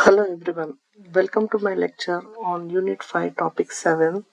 Hello everyone, welcome to my lecture on Unit 5 Topic 7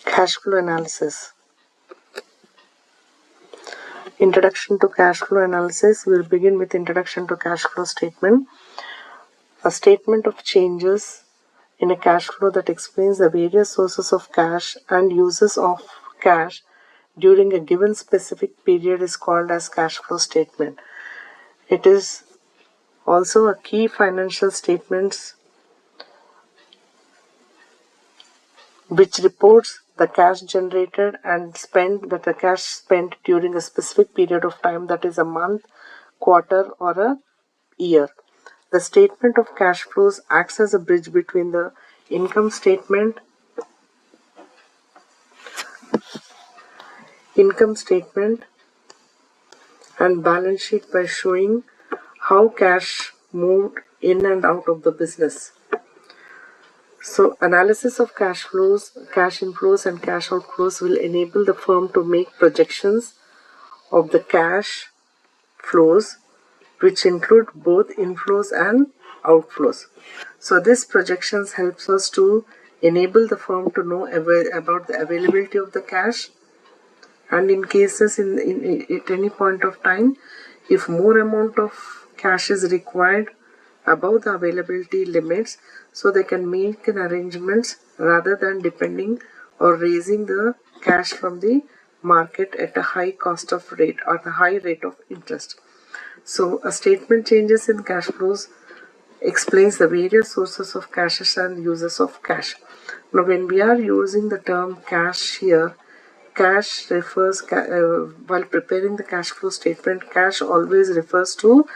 Cash Flow Analysis. Introduction to Cash Flow Analysis. We'll begin with Introduction to Cash Flow Statement. A statement of changes in a cash flow that explains the various sources of cash and uses of cash during a given specific period is called as cash flow statement. It is also a key financial statement which reports the cash generated and the cash spent during a specific period of time, that is a month, quarter, or a year. The statement of cash flows acts as a bridge between the income statement and balance sheet by showing how cash moved in and out of the business. So, analysis of cash flows, cash inflows and cash outflows will enable the firm to make projections of the cash flows which include both inflows and outflows. So, this projections helps us to enable the firm to know about the availability of the cash, and in cases at any point of time, if more amount of cash is required above the availability limits, so they can make an arrangements rather than depending or raising the cash from the market at a high cost of rate or the high rate of interest. So a statement changes in cash flows explains the various sources of cash and uses of cash. Now when we are using the term cash here, cash refers, while preparing the cash flow statement, cash always refers to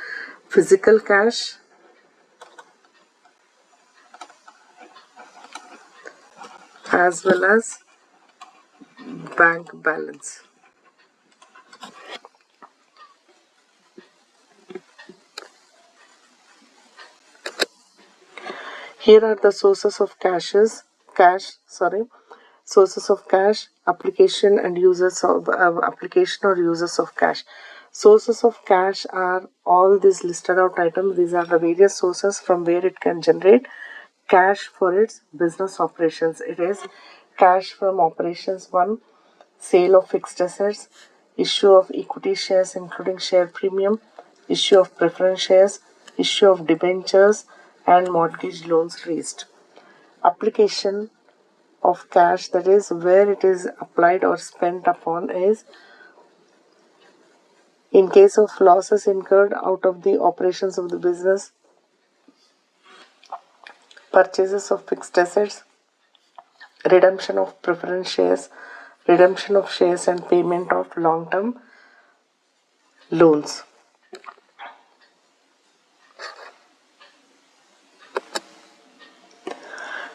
physical cash as well as bank balance. Here are the sources of sources of cash, application and uses of application or uses of cash. Sources of cash are all these listed out items. These are the various sources from where it can generate cash for its business operations. It is cash from operations 1, sale of fixed assets, issue of equity shares including share premium, issue of preference shares, issue of debentures and mortgage loans raised. Application of cash, that is where it is applied or spent upon, is in case of losses incurred out of the operations of the business, purchases of fixed assets, redemption of preference shares, redemption of shares and payment of long-term loans.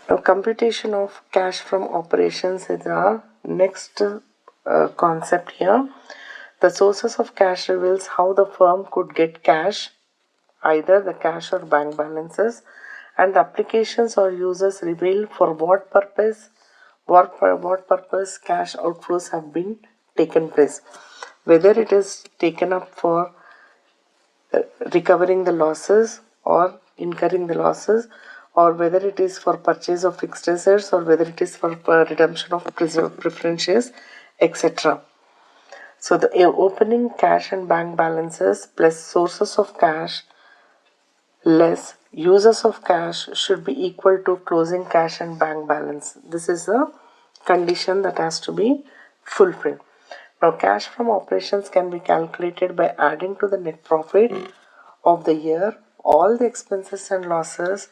Now, computation of cash from operations is our next concept here. The sources of cash reveals how the firm could get cash, either the cash or bank balances, and the applications or uses reveal for what purpose cash outflows have been taken place. Whether it is taken up for recovering the losses or incurring the losses, or whether it is for purchase of fixed assets, or whether it is for redemption of preference shares, etc. So the opening cash and bank balances plus sources of cash less uses of cash should be equal to closing cash and bank balance. This is a condition that has to be fulfilled. Now, cash from operations can be calculated by adding to the net profit of the year all the expenses and losses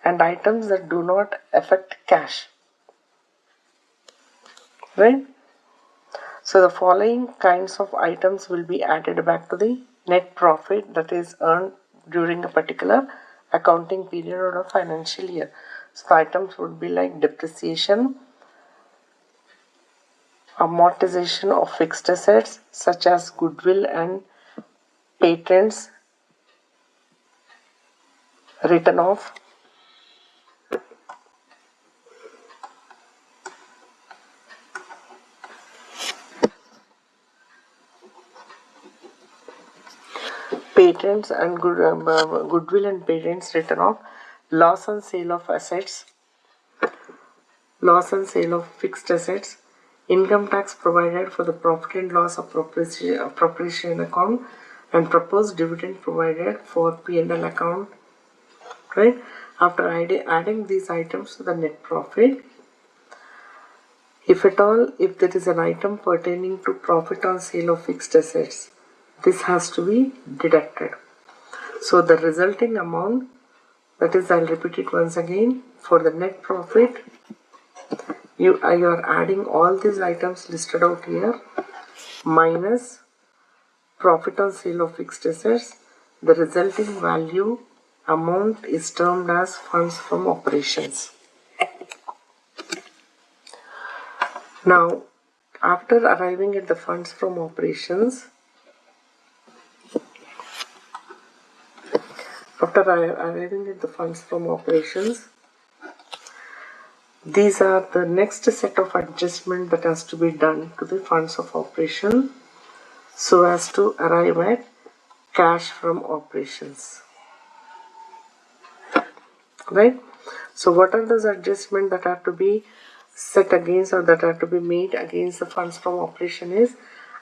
and items that do not affect cash. Right? So the following kinds of items will be added back to the net profit that is earned during a particular accounting period or a financial year. So the items would be like depreciation, amortization of fixed assets such as goodwill and patents written off, patents and goodwill and patents written off, loss on sale of assets, loss on sale of fixed assets, income tax provided for the profit and loss appropriation account, and proposed dividend provided for P&L account, right? After adding these items to the net profit, if at all, if there is an item pertaining to profit on sale of fixed assets, this has to be deducted. So the resulting amount, that is, I'll repeat it once again, for the net profit, you are adding all these items listed out here minus profit on sale of fixed assets. The resulting value amount is termed as funds from operations. Now, after arriving at the funds from operations, these are the next set of adjustment that has to be done to the funds of operation so as to arrive at cash from operations. Right? So what are those adjustments that have to be set against, or that have to be made against the funds from operation? Is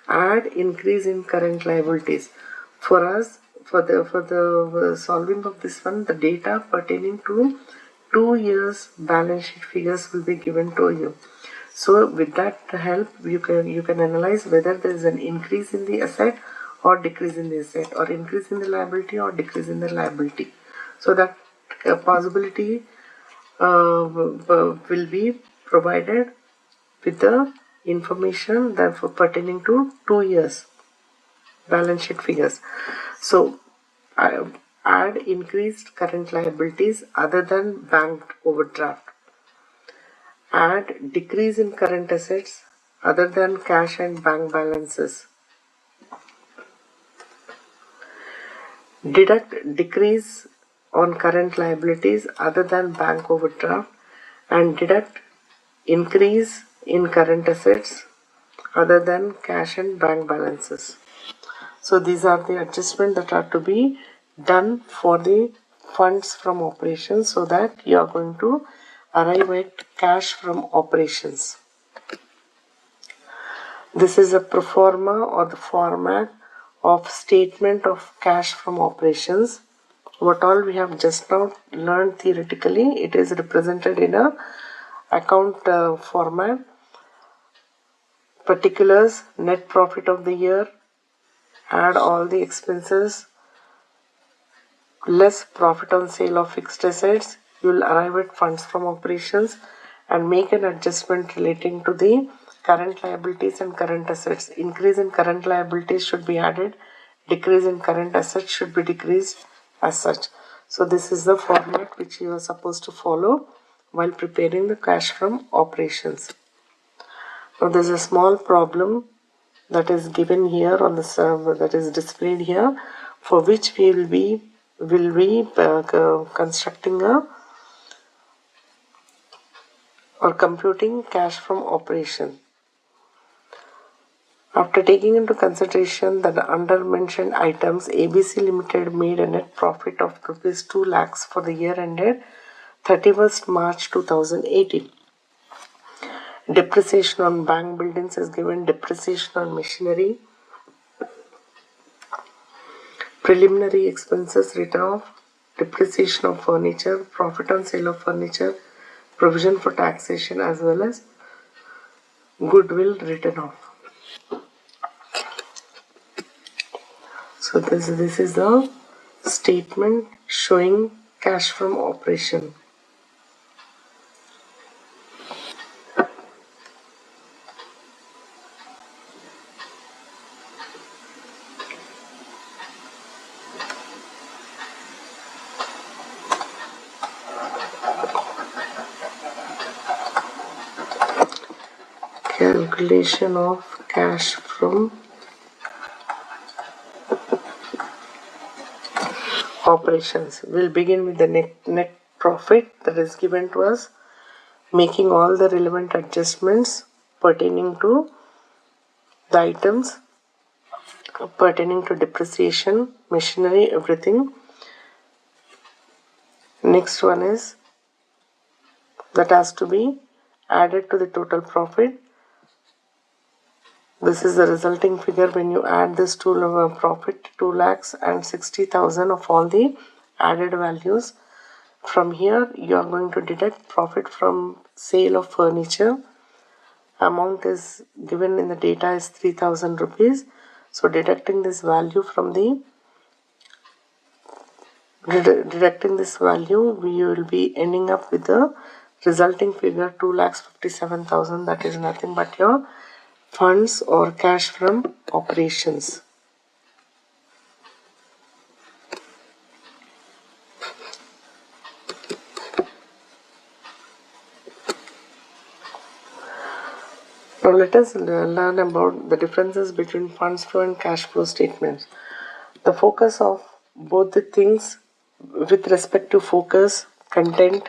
add increase in current liabilities. For us, for the solving of this one, the data pertaining to 2 years balance sheet figures will be given to you. So with that help, you can analyze whether there is an increase in the asset or decrease in the asset, or increase in the liability or decrease in the liability. So that possibility will be provided with the information that pertaining to 2 years balance sheet figures. So add increased current liabilities other than bank overdraft. Add decrease in current assets other than cash and bank balances. Deduct decrease on current liabilities other than bank overdraft, and deduct increase in current assets other than cash and bank balances. So these are the adjustments that are to be done for the funds from operations, so that you are going to arrive at cash from operations. This is a pro forma, or the format of statement of cash from operations. What all we have just now learned theoretically, it is represented in a account format. Particulars: net profit of the year, add all the expenses, less profit on sale of fixed assets, you will arrive at funds from operations, and make an adjustment relating to the current liabilities and current assets. Increase in current liabilities should be added, decrease in current assets should be decreased as such. So this is the format which you are supposed to follow while preparing the cash from operations. Now there is a small problem that is given here on the server, that is displayed here, for which we will be constructing or computing cash from operation. After taking into consideration that the under mentioned items, ABC Limited made a net profit of rupees 2 lakhs for the year ended 31st March 2018. Depreciation on bank buildings is given, depreciation on machinery, preliminary expenses written off, depreciation of furniture, profit on sale of furniture, provision for taxation, as well as goodwill written off. So this is the statement showing cash from operation. Calculation of cash from operations. We'll begin with the net profit that is given to us, making all the relevant adjustments pertaining to the items pertaining to depreciation, machinery, everything. Next one is that has to be added to the total profit. This is the resulting figure when you add this to profit, 2 lakhs and 60,000 of all the added values. From here you are going to deduct profit from sale of furniture. Amount is given in the data is 3,000 rupees. So deducting this value from the we will be ending up with the resulting figure 2,57,000. That is nothing but your funds or cash from operations. Now let us learn about the differences between funds flow and cash flow statements. The focus of both the things with respect to focus, content,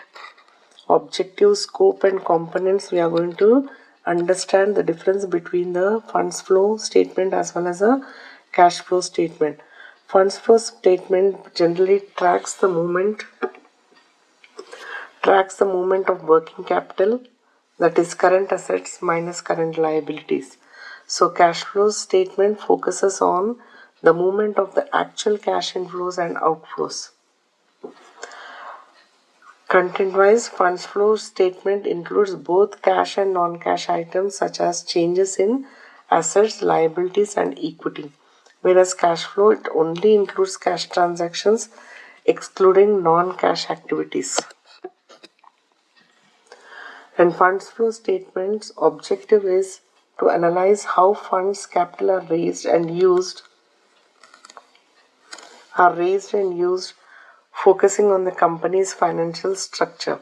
objective, scope and components, we are going to understand the difference between the funds flow statement as well as a cash flow statement. Funds flow statement generally tracks the movement of working capital, that is current assets minus current liabilities. So cash flow statement focuses on the movement of the actual cash inflows and outflows. Content-wise, funds flow statement includes both cash and non-cash items such as changes in assets, liabilities and equity. Whereas cash flow, it only includes cash transactions excluding non-cash activities. And funds flow statement's objective is to analyze how funds capital are raised and used, focusing on the company's financial structure.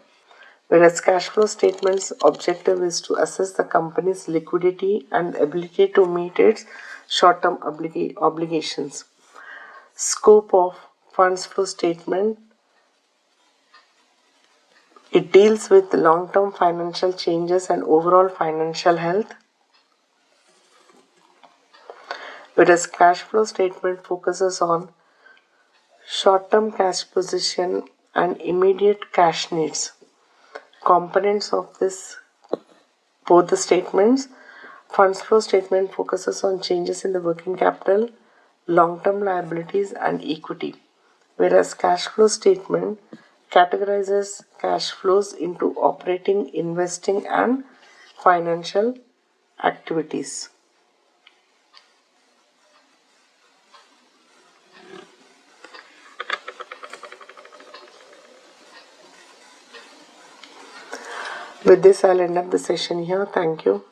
Whereas cash flow statement's objective is to assess the company's liquidity and ability to meet its short-term obligations. Scope of funds flow statement: it deals with long-term financial changes and overall financial health. Whereas cash flow statement focuses on short-term cash position and immediate cash needs. Components of both the statements: funds flow statement focuses on changes in the working capital, long-term liabilities and equity, whereas cash flow statement categorizes cash flows into operating, investing and financial activities. With this, I'll end up the session here. Thank you.